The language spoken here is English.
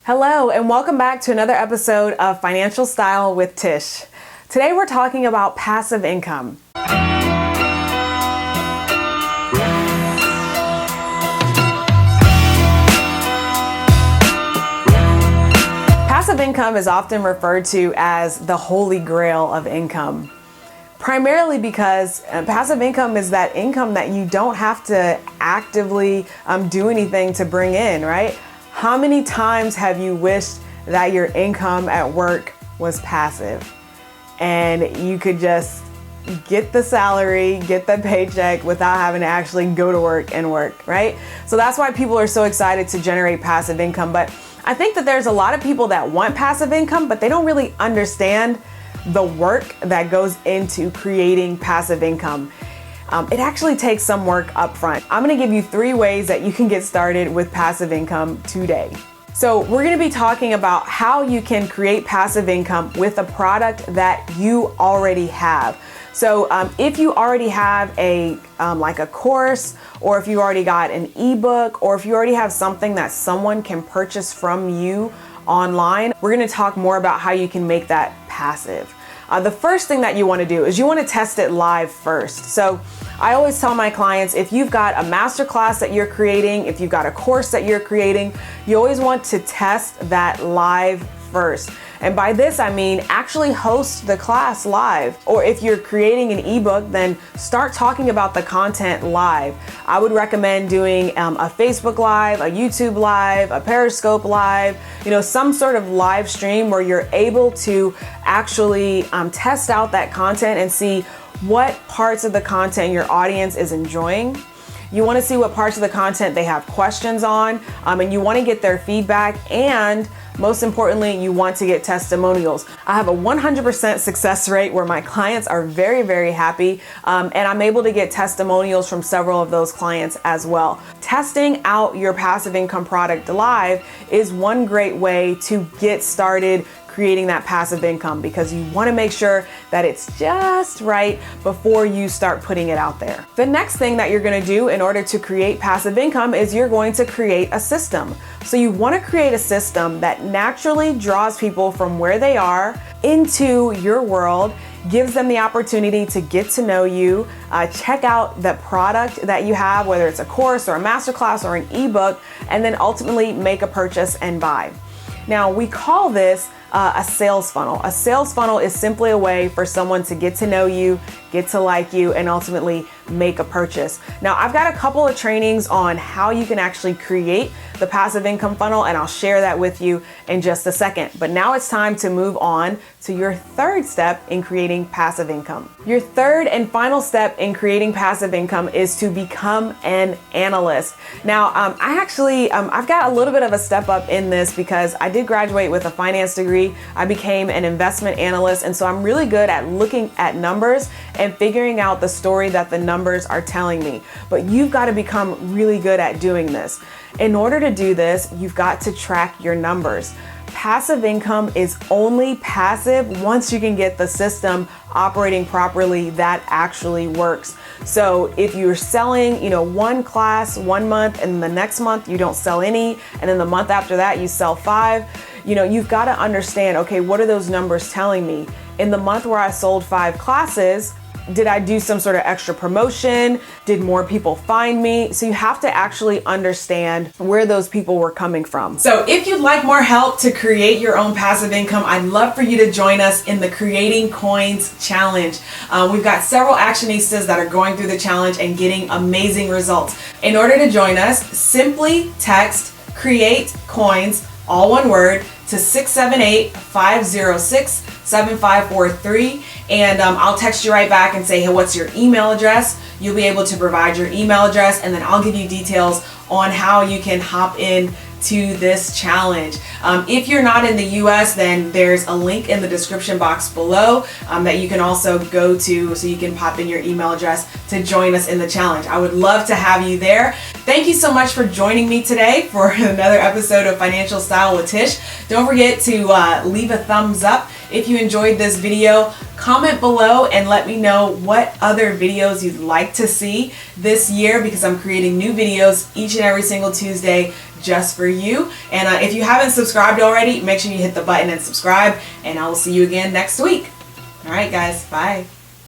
Hello, and welcome back to another episode of Financial Style with Tish. Today we're talking about passive income. Passive income is often referred to as the holy grail of income, primarily because passive income is that income that you don't have to actively do anything to bring in, right? How many times have you wished that your income at work was passive and you could just get the salary, get the paycheck without having to actually go to work and work, right? So that's why people are so excited to generate passive income. But I think that there's a lot of people that want passive income, but they don't really understand the work that goes into creating passive income. It actually takes some work up front. I'm gonna give you 3 ways that you can get started with passive income today. So we're gonna be talking about how you can create passive income with a product that you already have. So if you already have like a course, or if you already got an ebook, or if you already have something that someone can purchase from you online, we're gonna talk more about how you can make that passive. The first thing that you want to do is you want to test it live first. So I always tell my clients, if you've got a masterclass that you're creating, if you've got a course that you're creating, you always want to test that live first. And by this, I mean actually host the class live. Or if you're creating an ebook, then start talking about the content live. I would recommend doing a Facebook Live, a YouTube Live, a Periscope Live, some sort of live stream where you're able to actually test out that content and see what parts of the content your audience is enjoying. You want to see what parts of the content they have questions on, and you want to get their feedback, and most importantly, you want to get testimonials. I have a 100% success rate where my clients are very, very happy, and I'm able to get testimonials from several of those clients as well. Testing out your passive income product live is one great way to get started creating that passive income, because you want to make sure that it's just right before you start putting it out there. The next thing that you're going to do in order to create passive income is you're going to create a system. So you want to create a system that naturally draws people from where they are into your world, gives them the opportunity to get to know you, check out the product that you have, whether it's a course or a masterclass or an ebook, and then ultimately make a purchase and buy. Now, we call this a sales funnel. A sales funnel is simply a way for someone to get to know you, get to like you, and ultimately make a purchase. Now, I've got a couple of trainings on how you can actually create the passive income funnel, and I'll share that with you in just a second. But now it's time to move on to your third step in creating passive income. Your third and final step in creating passive income is to become an analyst. Now, I've got a little bit of a step up in this because I did graduate with a finance degree. I became an investment analyst, and so I'm really good at looking at numbers and figuring out the story that the numbers are telling me. But you've got to become really good at doing this. In order to do this, you've got to track your numbers. Passive income is only passive once you can get the system operating properly that actually works. So if you're selling, one class 1 month, and the next month you don't sell any, and then the month after that you sell 5, you've got to understand, okay, what are those numbers telling me? In the month where I sold 5 classes, did I do some sort of extra promotion? Did more people find me? So you have to actually understand where those people were coming from. So if you'd like more help to create your own passive income, I'd love for you to join us in the Creating Coins Challenge. We've got several actionistas that are going through the challenge and getting amazing results. In order to join us, simply text Create Coins, all one word, to 678-506-7543, and I'll text you right back and say, hey, what's your email address? You'll be able to provide your email address, and then I'll give you details on how you can hop in to this challenge. If you're not in the US, then there's a link in the description box below that you can also go to, so you can pop in your email address to join us in the challenge. I would love to have you there. Thank you so much for joining me today for another episode of Financial Style with Tish. Don't forget to leave a thumbs up if you enjoyed this video. Comment below and let me know what other videos you'd like to see this year, because I'm creating new videos each and every single Tuesday just for you. And if you haven't subscribed already, make sure you hit the button and subscribe, and I will see you again next week. All right, guys, bye.